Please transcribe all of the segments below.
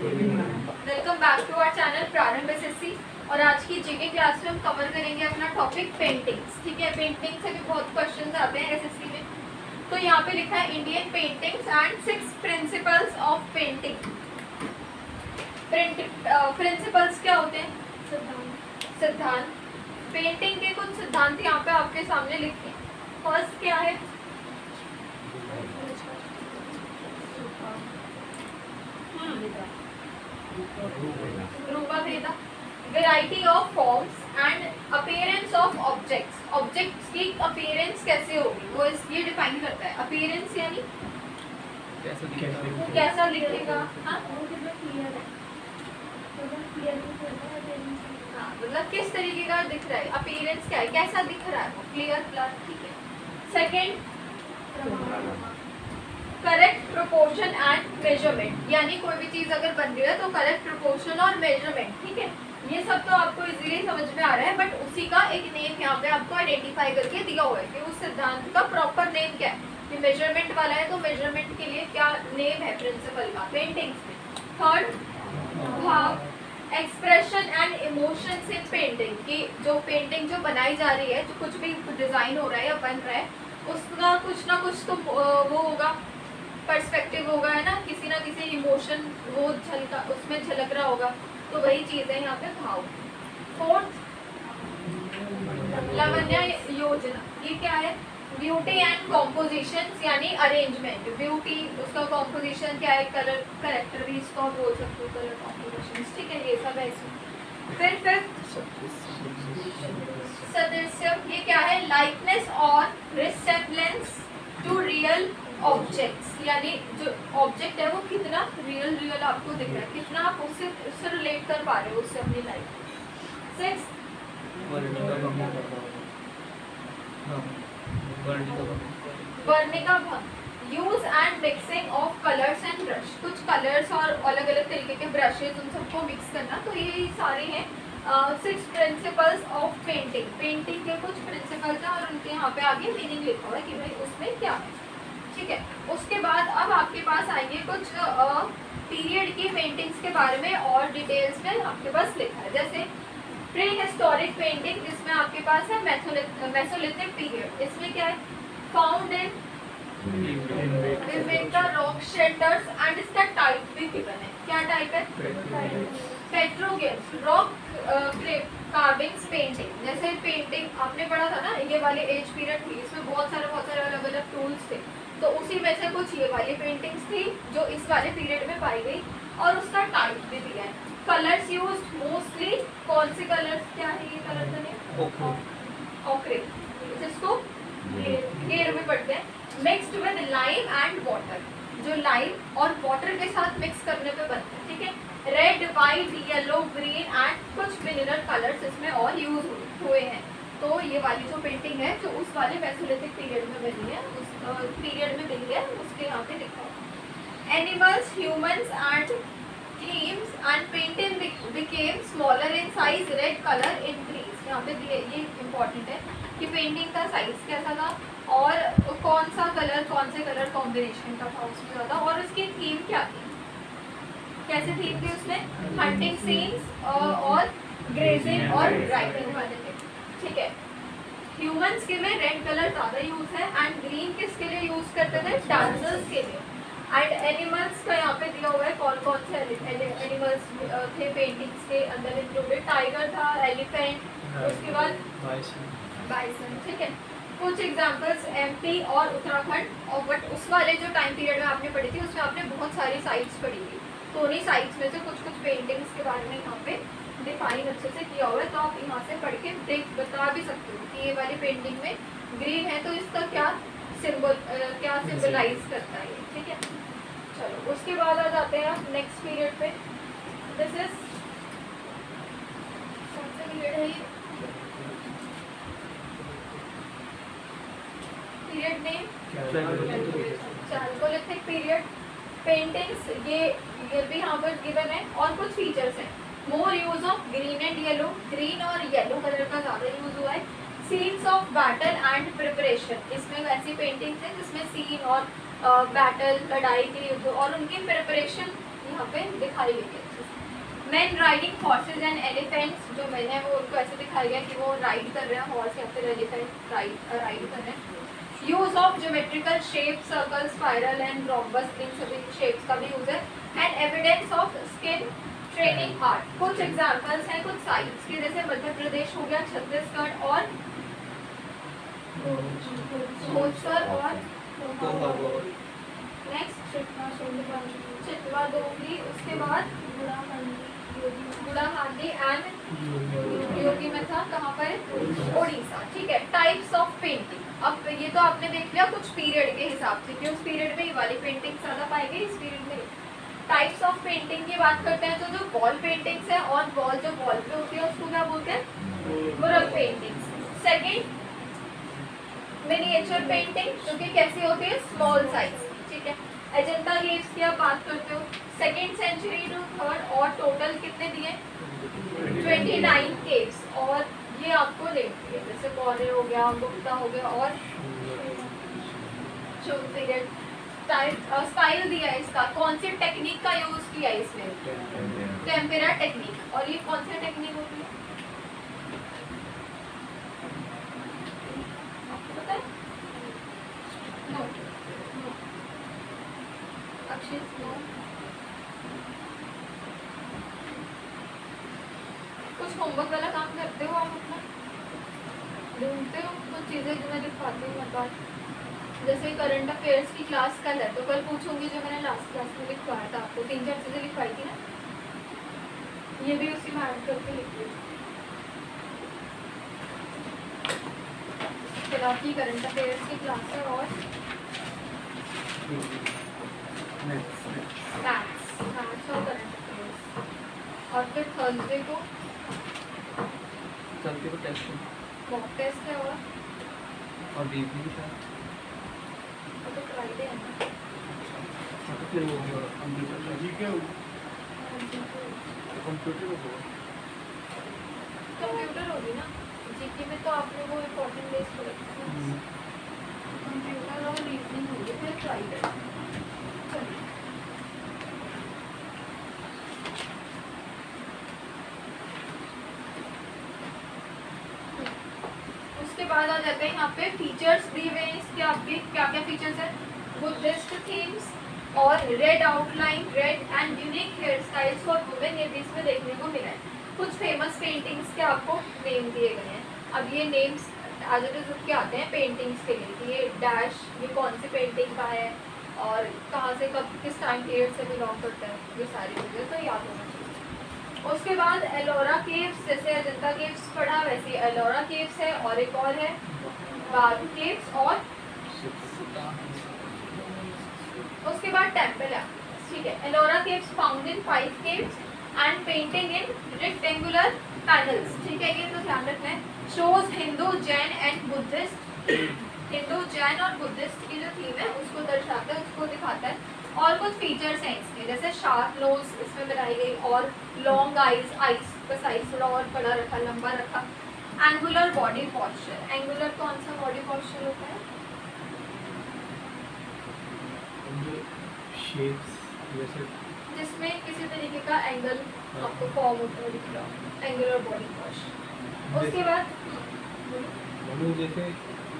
Welcome back to our channel Prarambh SSC. और आज की जीके क्लास में हम कवर करेंगे अपना टॉपिक पेंटिंग्स। ठीक है, पेंटिंग से भी बहुत क्वेश्चंस आते हैं एसएससी में। तो यहाँ पे लिखा है Indian paintings and 6 principles of painting. Principles क्या होते हैं? सिद्धांत। पेंटिंग के कुछ सिद्धांत यहाँ पे आपके सामने लिखे हैं। फर्स्ट क्या है? रूपभेद, variety of forms and appearance of objects. Objects की अपीयरेंस कैसे होगी वो ये डिफाइन करता है। अपीयरेंस यानी कैसा दिखेगा। मतलब किस तरीके का दिख रहा है। अपीयरेंस क्या है, कैसा दिख रहा है वो, क्लियर क्लास। ठीक है। Second, correct proportion and measurement, यानी कोई भी चीज अगर बन रही है तो करेक्ट प्रोपोर्शन और मेजरमेंट। ठीक है, ये सब तो आपको इजीली समझ में आ रहा है, बट उसी का एक नेम यहाँ पे आपको आइडेंटिफाई करके दिया हुआ है कि उस सिद्धांत का प्रॉपर नेम क्या है। कि मेजरमेंट वाला है तो मेजरमेंट के लिए क्या नेम है प्रिंसिपल का पेंटिंग्स में। थर्ड, भाव, expression and emotions in painting, की जो पेंटिंग जो बनाई जा रही है, जो कुछ भी डिजाइन हो रहा है या बन रहा है, उसका कुछ ना कुछ तो वो होगा, पर्सपेक्टिव होगा, है ना, किसी इमोशन वो उसमें झलक रहा होगा। तो वही चीज है यहाँ पे भाव। फोर्थ, लावण्य योजना, ये क्या है? ब्यूटी एंड कॉम्पोजिशन, यानी अरेंजमेंट। ब्यूटी, उसका कॉम्पोजिशन क्या है, कलर, करेक्टर भी इसको बोल सकते हो, कलर कॉम्पोजिशन। ठीक है, ये सब है इसमें। फिर सदस्य, ये क्या है? लाइकनेस और रिसेम्बलेंस टू रियल ऑब्जेक्ट्स, यानी जो ऑब्जेक्ट है वो कितना रियल आपको दिख रहा है, कितना आप उससे रिलेट कर पा रहे हो उससे अपनी लाइफ। 6, वर्णिका भंग, use and mixing of colours and brush. कुछ कलर्स और अलग अलग तरीके के ब्रशेज, उन सबको मिक्स करना। तो ये सारे हैं 6 प्रिंसिपल्स ऑफ पेंटिंग। पेंटिंग के कुछ प्रिंसिपल्स हैं और उनके यहाँ पे आगे मीनिंग लिखा हुआ है कि भाई उसमें क्या है। ठीक है, उसके बाद अब आपके पास आएंगे कुछ पीरियड की पेंटिंग्स के बारे में और डिटेल्स में आपके पास लिखा है। जैसे प्री हिस्टोरिक पेंटिंग, जिसमें आपके पास है मेसोलिथिक पीरियड। इसमें क्या है? Found in rock shelters and इसका टाइप भी गिवन है। क्या टाइप है? Petroglyphs, rock carvings painting. जैसे पेंटिंग आपने पढ़ा था ना, ये वाले एज पीरियड थी, इसमें बहुत सारे अलग अलग टूल्स थे। तो उसी में से कुछ ये वाली पेंटिंग्स थी जो इस वाले पीरियड में पाई गई, और उसका टाइप भी दिया है। कलर्स यूज्ड मोस्टली, कौन से कलर्स, क्या है ये कलर का नेम? ओक्रे, जिसको गेर में पढ़ते हैं। Mixed with lime and water, जो लाइम और वाटर के साथ मिक्स करने पे बनते हैं। ठीक है, red, white, yellow, green and कुछ मिनरल कलर्स इसमें और यूज हुए हैं। तो ये वाली जो पेंटिंग है जो उस वाले मेसोलिथिक पीरियड में बनी है, उस पीरियड में मिली है, उसके यहाँ पे लिखा है। Animals, humans and themes and painting became smaller in size, red color increased। यहाँ पे दिए, ये इम्पोर्टेंट है कि पेंटिंग का साइज कैसा था और कौन सा कलर, कौन से कलर कॉम्बिनेशन का था उसमें ज़्यादा, और उसकी थीम क्या थी, कैसे थीम थी उसमें? हंटिंग सीन्स और ग्रेजिंग और राइडिंग वाले थे। ठीक है, ह्यूमंस के में रेड कलर ज़्यादा यूज है एंड ग्रीन किसके लिए यूज करते थे? डांसर्स के लिए। एंड एनिमल्स का यहाँ पे दिया हुआ है कौन कौन से एनिमल्स थे पेंटिंग्स के अंदर इंक्लूडेड। टाइगर था, एलिफेंट, उसके बाद बाइसन। ठीक है, कुछ एग्जांपल्स एमपी और उत्तराखंड। और बट उस वाले जो टाइम पीरियड में आपने पढ़ी थी उसमें आपने बहुत सारी साइट्स पढ़ी थी, तो उन्हीं साइट्स में से कुछ पेंटिंग्स के बारे में यहाँ पे डिफाइन अच्छे से किया हुआ है। तो आप यहाँ से पढ़ के बता भी सकते हो कि ये वाली पेंटिंग में ग्रीन है तो इसका क्या क्या सिंबलाइज करता है। ठीक है, चलो उसके बाद आ जाते हैं आप नेक्स्ट पीरियड पे। दिस इज कौन सा पीरियड है ये? Period name Chalcolithic period. Paintings ये भी यहाँ पर गिवन है और कुछ फीचर्स हैं। More use of green and yellow, green और येलो कलर का ज़्यादा यूज हुआ है। Scenes of battle and preparation, इसमें ऐसी पेंटिंग्स हैं जिसमें सीन और बैटल, लड़ाई के युद्ध और उनकी प्रिपरेशन यहाँ पे दिखाई गई है। Man riding horses and elephants, जो मैन है वो उनको ऐसे दिखाया गया कि वो राइड कर रहे हैं हॉर्स या फिर एलिफेंट राइड कर रहे हैं। Use of geometrical shape, circle, spiral and rhombus, इन सभी शेप्स का भी यूज है। And evidence of skin training art, कुछ एग्जांपल्स हैं कुछ साइट्स के, जैसे मध्य प्रदेश हो गया, छत्तीसगढ़ और भोजपुर और नेक्स्ट चितवा डोगरी, उसके बाद गुड़ाहांडी एंड योगी में था कहाँ पर, ओडिशा। ठीक है, टाइप्स ऑफ पेंटिंग। अब ये तो आपने देख लिया कुछ पीरियड के हिसाब से कि उस पीरियड में ये वाली पेंटिंग ज्यादा पाई गई, इस पीरियड में। टाइप्स ऑफ पेंटिंग की बात करते हैं तो जो वॉल पेंटिंग्स है और वॉल जो वॉल पे होती है उसको क्या बोलते हैं, मुरल पेंटिंग्स। सेकंड मिनिएचर पेंटिंग, जो कि कैसी होती है, स्मॉल साइज। ठीक है, अजंता केव्स की आप बात करते हो, 2nd सेंचुरी टू 3rd, और टोटल कितने दिए, 29 केव्स, और ये आपको देखती है जैसे मौर्य हो गया, गुप्ता हो गया और शुंग पीरियड। स्टाइल दिया है इसका, कौन सी टेक्निक का यूज किया है इसमें, टेम्पेरा टेक्निक। और ये कौन सी टेक्निक होती है आपको पता है? नो, अक्षय कुछ होमवर्क वाला काम करते हो आप अपना, ढूंढते हो कुछ चीजें जो मैं दिखाती हूँ मतलब, जैसे करंट अफेयर्स की क्लास कल है तो कल पूछूंगी जो मैंने लास्ट क्लास में लिखवाया था आपको, 3-4 चीजें लिखवाई थी ना, ये भी उसी में ऐड करके लिखिए। फिर आपकी करंट अफेयर्स की क्लास है और मैथ्स और करंट अफेयर्स, और फिर थर्सडे को मॉक टेस्ट है और बीबी भी था, तो फ्राइडे है ना, तो फिर वो कंप्यूटर जी के कंप्यूटर में होगा, कंप्यूटर होगी ना, जीके में तो आपने वो इम्पोर्टेंट डेज को रखा है, कंप्यूटर और रीजनिंग होगी फिर फ्राइडे। चलिए उसके बाद आ जाते हैं यहाँ पे फीचर्स दिए हुए हैं इसके, आपके क्या क्या फीचर्स हैं, बुद्धिस्ट थीम्स और red outline, red and unique hair styles for women, ये भी इसमें देखने को मिला है। कुछ फेमस पेंटिंग्स के आपको नेम दिए गए हैं। अब ये नेम्स एज इट इज के आते हैं पेंटिंग्स के लिए कि ये डैश, ये कौन सी पेंटिंग का है और कहाँ से कब किस टाइम पीरियड से बिलोंग करता है, ये सारी चीज़ें तो याद होना चाहिए। उसके बाद एलोरा केव्स, जैसे अजंता केव्स पढ़ा वैसे एलोरा केव्स है, और एक और है बाग केव्स, और उसके बाद टेम्पल है। ठीक है, Ellora caves found in 5 caves and painting in rectangular panels. ठीक है, ये तो ध्यान रखना है। Shows Hindu, Jain and Buddhist, Hindu, Jain और बुद्धिस्ट की जो थीम है उसको दर्शाता है, उसको दिखाता है। और कुछ फीचर्स हैं इसके, जैसे शार्प नोज इसमें बनाई गई और लॉन्ग आईज, आईज का साइज थोड़ा और बड़ा रखा, लंबा रखा। एंगुलर बॉडी पॉस्चर, एंगुलर कौन सा बॉडी पॉस्चर होता है, शेप्स जैसे जिसमें किसी तरीके का एंगल आपको फॉर्म होता है दिख रहा, एंगुलर बॉडी पॉस्चर। उसके बाद जैसे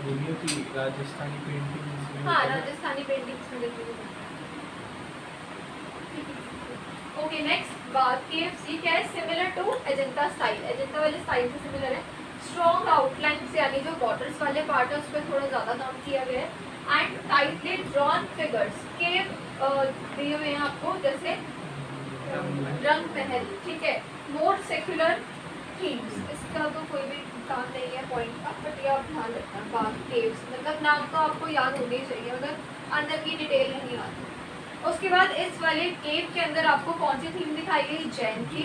दुनिया की राजस्थानी पेंटिंग, हाँ राजस्थानी पेंटिंग्स में देखने को मिलता है। ओके नेक्स्ट बाग केव्स, ये क्या है, similar to Ajanta style, Ajanta वाले स्टाइल से सिमिलर है। स्ट्रॉन्ग आउटलाइन, यानी जो बॉर्डर्स वाले पार्ट है उस पर थोड़ा ज़्यादा काम किया गया है। एंड टाइटली ड्रॉन फिगर्स, केव दिए हुए हैं आपको जैसे रंग महल। ठीक है, मोर सेक्युलर थीम्स, इसका तो कोई भी काम नहीं है पॉइंट का, बट ये आप ध्यान रखना। बाग केव्स मतलब नाम तो आपको याद होना ही चाहिए अगर अंदर की डिटेल नहीं आती। उसके बाद इस वाले केव के अंदर आपको कौन सी थीम दिखाई गई, जैन की।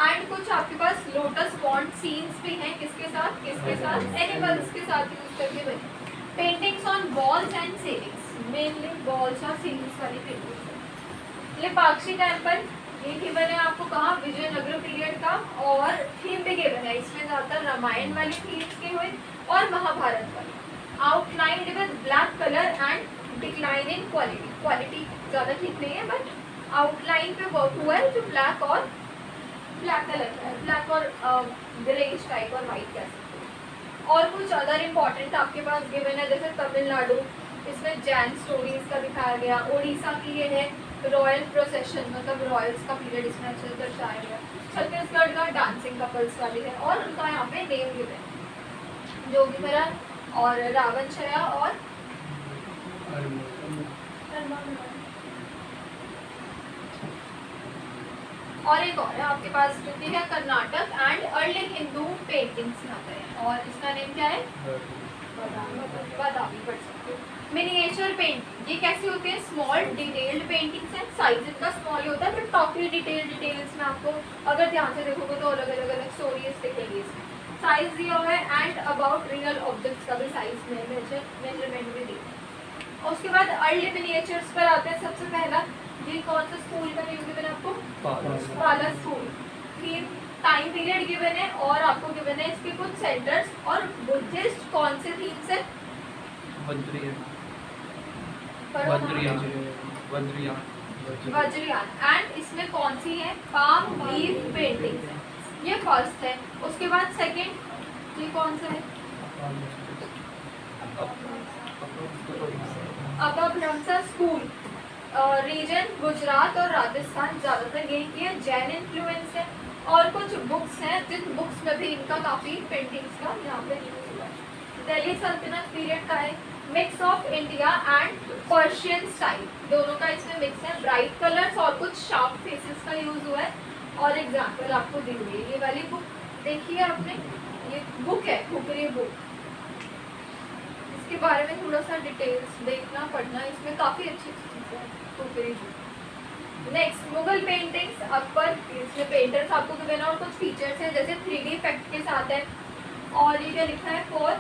एंड कुछ आपके पास लोटस पॉन्ड सीन्स भी हैं, किसके साथ, एनिमल्स के साथ यूज करके बने। Paintings on walls and ceilings, mainly walls और सीलिंग्स वाली पेंटिंग्स। लेपाक्षी टेम्पल, ये भी बने आपको कहा विजयनगर पीरियड का, और थीम भी गिवन है इसमें, ज़्यादातर रामायण वाली थीम्स के हुए और महाभारत वाली। Outlined with black colour and decline in quality, quality ज़्यादा ठीक नहीं है बट आउटलाइन पे वर्क हुआ है जो ब्लैक कलर का है, ब्लैक और ग्रेइश टाइप और वाइट कह सकते हैं। और कुछ अदर इम्पोर्टेंट आपके पास गिवन है, जैसे तमिलनाडु, इसमें जैन स्टोरीज का दिखाया गया। उड़ीसा की ये है रॉयल प्रोसेशन, मतलब रॉयल्स का पीरियड इसमें अच्छे से दर्शाया गया। छत्तीसगढ़ का डांसिंग कपल्स वाली है, और उनका यहाँ पे नेम गिवन है, जोगीमरा और रावण छया और और एक और है आपके पास जो कि है Karnataka and early Hindu paintings यहाँ पे है, और इसका नेम क्या है? बादामी पढ़ सकते हो। मिनिएचर पेंटिंग, ये कैसी होती है? स्मॉल डिटेल्ड पेंटिंग्स है, साइज इनका स्मॉल होता है बट काफी डिटेल्स में आपको अगर ध्यान से देखोगे तो अलग अलग स्टोरीज दिखेगी इसमें। साइज दिया हुआ है एंड अबाउट रियल ऑब्जेक्ट्स का भी साइज में मेजरमेंट भी दिया है। और उसके बाद अर्ली मिनिएचर्स पर आते हैं। सबसे पहला, ये कौन सा स्कूल का नेम गिवन है आपको? पाला school. Theme, time period given है और आपको गिवन है इसके कुछ सेंटर्स। और बुद्धिस्ट कौन से थीम से? वज्रयान। एंड इसमें कौन सी है? पाम लीफ पेंटिंग है, ये फर्स्ट है। उसके बाद सेकंड, ये कौन सा है? अपभ्रंश स्कूल, रीजन गुजरात और राजस्थान, ज़्यादातर यही की है, जैन इन्फ्लुएंस है। और कुछ बुक्स हैं जिन बुक्स में भी इनका काफ़ी पेंटिंग्स का यहाँ पे यूज हुआ है। दिल्ली सल्तनत पीरियड का है, mix of India and Persian style, दोनों का इसमें मिक्स है। ब्राइट कलर्स और कुछ शार्प फेसेस का यूज हुआ है। और एग्जाम्पल आपको दी हुई है, ये वाली बुक देखी है आपने? ये बुक है फुकरी बुक, इसके बारे में थोड़ा सा डिटेल्स देखना पढ़ना, इसमें काफ़ी अच्छी चीज़ है फुकरी book. Next, Mughal paintings Akbar, इसमें पेंटर्स आपको गिवन है और कुछ फीचर्स हैं जैसे 3D इफेक्ट के साथ है। और ये क्या लिखा है? For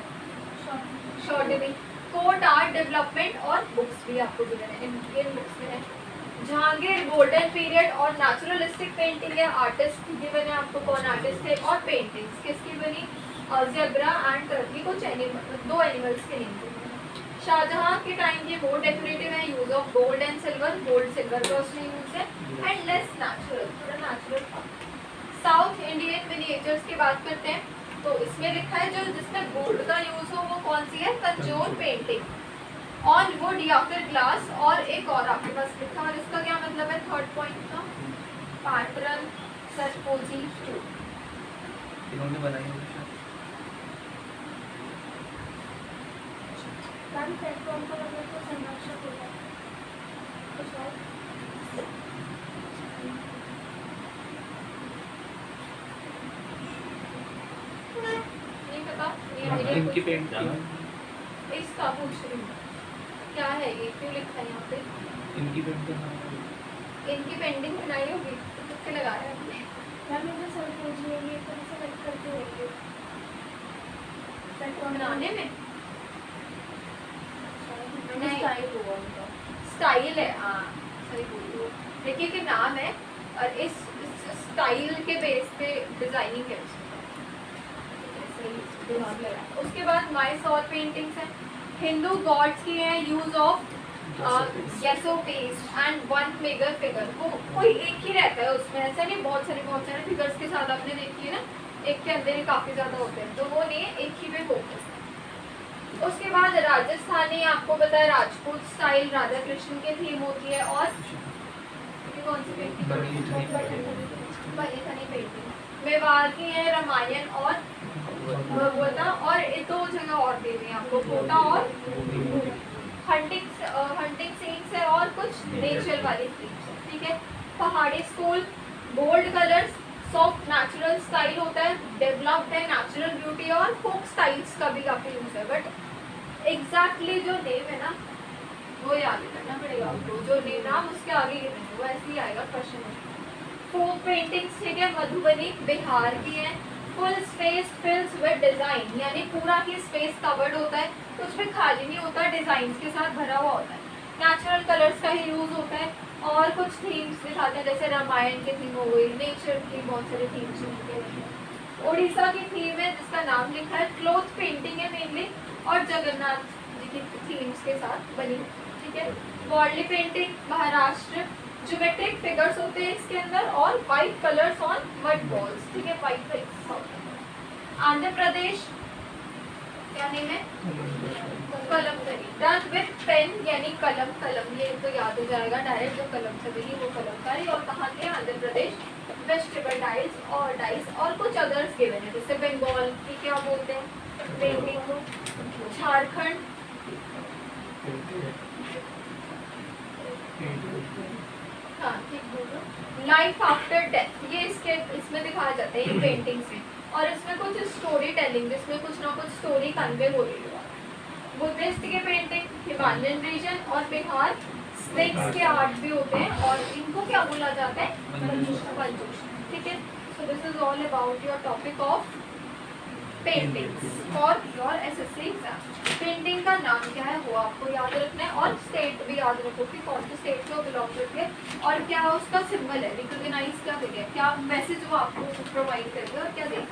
shortening, court art development, और बुक्स भी आपको गिवन है, इन बुक्स में है। जहांगीर गोल्डन पीरियड और नेचुरलिस्टिक पेंटिंग है, आर्टिस्ट गिवन है आपको कौन आर्टिस्ट है। और पेंटिंग्स किसकी बनी? ज़ेब्रा एंड टर्की, कुछ दो एनिमल्स के नेम थे। शाहजहां के टाइम ये मोर डेकोरेटिव है, use of gold and silver, gold silver का उसमें यूज है, एंड लेस नेचुरल, थोड़ा नेचुरल था। साउथ इंडियन मिनिएचर्स की बात करते हैं, तो इसमें लिखा है जो जिसमें गोल्ड का यूज हो वो कौन सी है? तंजोर पेंटिंग ऑन वुड या फिर ग्लास। और एक और आपके पास लिखा है, और इसका क्या मतलब है? थर्ड पॉइंट का पैटर्न सरपोजी इन्होंने बनाई होगी शायद। प्लेटफॉर्म का मतलब तो संरक्षक होता है, कुछ और? नहीं पता। इनकी पेंटिंग, इसका पूछ रही हूँ क्या है ये, क्यों लिखा है यहाँ पे? इनकी पेंटिंग, इनकी पेंटिंग बनाई होगी तो कितने लगा रहे हैं? मैम मुझे सर पूछ रही है तो ऐसे वर्क करते होंगे प्लेटफॉर्म बनाने में। स्टाइल है, हाँ सही बोल रही हो, देखिए कि नाम है और इस स्टाइल के बेस पे डिजाइनिंग है उसमें। उसके बाद माइसॉर पेंटिंग्स है, हिंदू गॉड्स की है, use of gesso paste and one major figure, वो कोई एक ही रहता है उसमें, ऐसा नहीं बहुत सारे फिगर्स के साथ आपने देखी है ना, एक के अंदर ही काफी ज्यादा होते हैं, तो वो नहीं, एक ही पे फोकस है। उसके बाद राजस्थानी, आपको पता है राजपूत स्टाइल, राधा कृष्ण की थीम होती है। और कौन सी पेंटिंग? बनी पेंटिंग। मेवाड़ की है रामायण और भगवता, और एक दो जगह और दे दी आपको, कोटा और हंटिंग सीन्स है और कुछ नेचर वाली सीन्स है, ठीक है। Pahari school, bold colours, soft natural style होता है, डेवलप्ड है नेचुरल ब्यूटी, और फोक स्टाइल्स का भी काफी यूज है, बट एग्जैक्टली जो नेम है ना वो याद करना पड़ेगा आपको, जो नेम नाम उसके आगे ही नहीं, वो ऐसे ही आएगा क्वेश्चन में। फोक पेंटिंग्स, ठीक है, मधुबनी बिहार की है, फुल स्पेस फिल्स विद डिजाइन, यानी पूरा ही स्पेस कवर्ड होता है, कुछ भी खाली नहीं होता, डिजाइन के साथ भरा हुआ होता है, नेचुरल कलर्स का ही यूज होता है। और कुछ थीम्स दिखाते हैं, जैसे रामायण की थीम हो गई, नेचर की बहुत सारी थीम्स होती है। उड़ीसा की थीम है जिसका नाम लिखा है, क्लॉथ पेंटिंग है मेनली, और जगन्नाथ जी की थीम्स के साथ बनी, ठीक है। Warli painting Maharashtra, geometric figures होते हैं इसके अंदर और white colours on mud balls, ठीक है, वाइट। आंध्र प्रदेश क्या नेम है? कलमकरी। डन विथ पेन यानी कलम, कलम ये तो याद हो जाएगा डायरेक्ट, जो कलम से बनी वो कलमकारी। और कहाँ के? आंध्र प्रदेश। वेजिटेबल डाइस और डाइस और कुछ अदर्स गिवन है, जैसे बंगाल की क्या बोलते हैं पेंटिंग को, झारखंड, हाँ ठीक बोलो, लाइफ आफ्टर डेथ, ये इसके इसमें दिखाया जाता है ये पेंटिंग्स में। और इसमें कुछ स्टोरी टेलिंग, जिसमें कुछ ना कुछ स्टोरी कन्वे हो रही है। बुद्धिस्ट के पेंटिंग हिमालयन रीजन और बिहार, स्नेक्स के आर्ट भी होते हैं और इनको क्या बोला जाता है? पंचूष, ठीक है। So this is all about your topic of paintings for your SSC exam. Painting का नाम क्या है वो आपको याद रखना है और स्टेट भी याद रखो कि कौन से स्टेट को बिलोंग करती है और क्या उसका सिंबल है, रिकॉग्नाइज क्या करिए, क्या मैसेज वो आपको प्रोवाइड करेगा और क्या देगा।